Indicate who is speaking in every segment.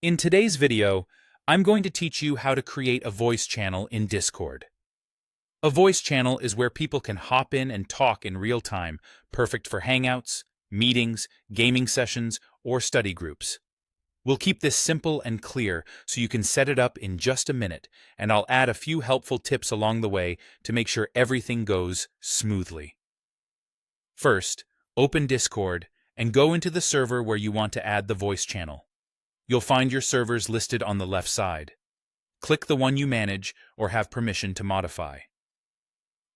Speaker 1: In today's video, I'm going to teach you how to create a voice channel in Discord. A voice channel is where people can hop in and talk in real time, perfect for hangouts, meetings, gaming sessions, or study groups. We'll keep this simple and clear so you can set it up in just a minute, and I'll add a few helpful tips along the way to make sure everything goes smoothly. First, open Discord and go into the server where you want to add the voice channel. You'll find your servers listed on the left side. Click the one you manage or have permission to modify.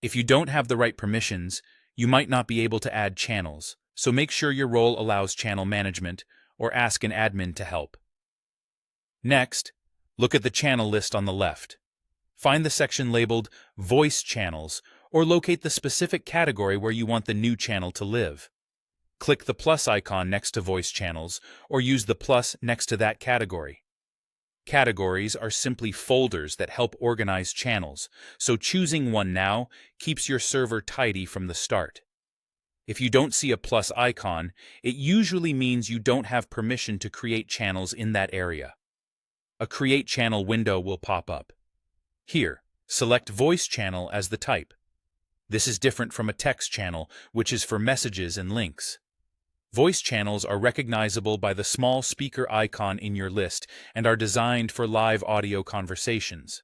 Speaker 1: If you don't have the right permissions, you might not be able to add channels, so make sure your role allows channel management or ask an admin to help. Next, look at the channel list on the left. Find the section labeled Voice Channels or locate the specific category where you want the new channel to live. Click the plus icon next to Voice Channels or use the plus next to that category. Categories are simply folders that help organize channels, so choosing one now keeps your server tidy from the start. If you don't see a plus icon, it usually means you don't have permission to create channels in that area. A Create Channel window will pop up. Here, select Voice Channel as the type. This is different from a text channel, which is for messages and links. Voice channels are recognizable by the small speaker icon in your list and are designed for live audio conversations.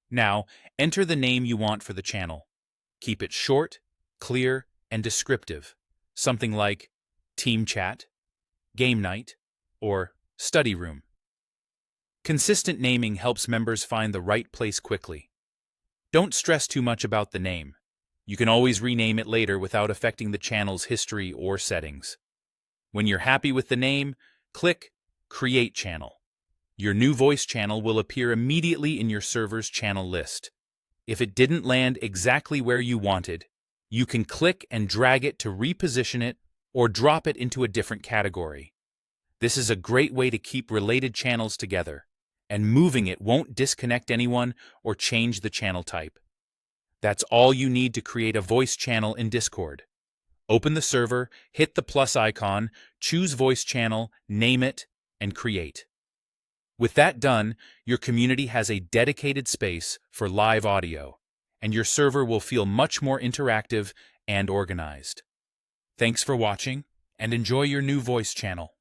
Speaker 1: Now, enter the name you want for the channel. Keep it short, clear, and descriptive, something like Team Chat, Game Night, or Study Room. Consistent naming helps members find the right place quickly. Don't stress too much about the name. You can always rename it later without affecting the channel's history or settings. When you're happy with the name, click Create Channel. Your new voice channel will appear immediately in your server's channel list. If it didn't land exactly where you wanted, you can click and drag it to reposition it or drop it into a different category. This is a great way to keep related channels together, and moving it won't disconnect anyone or change the channel type. That's all you need to create a voice channel in Discord. Open the server, hit the plus icon, choose voice channel, name it, and create. With that done, your community has a dedicated space for live audio, and your server will feel much more interactive and organized. Thanks for watching, and enjoy your new voice channel.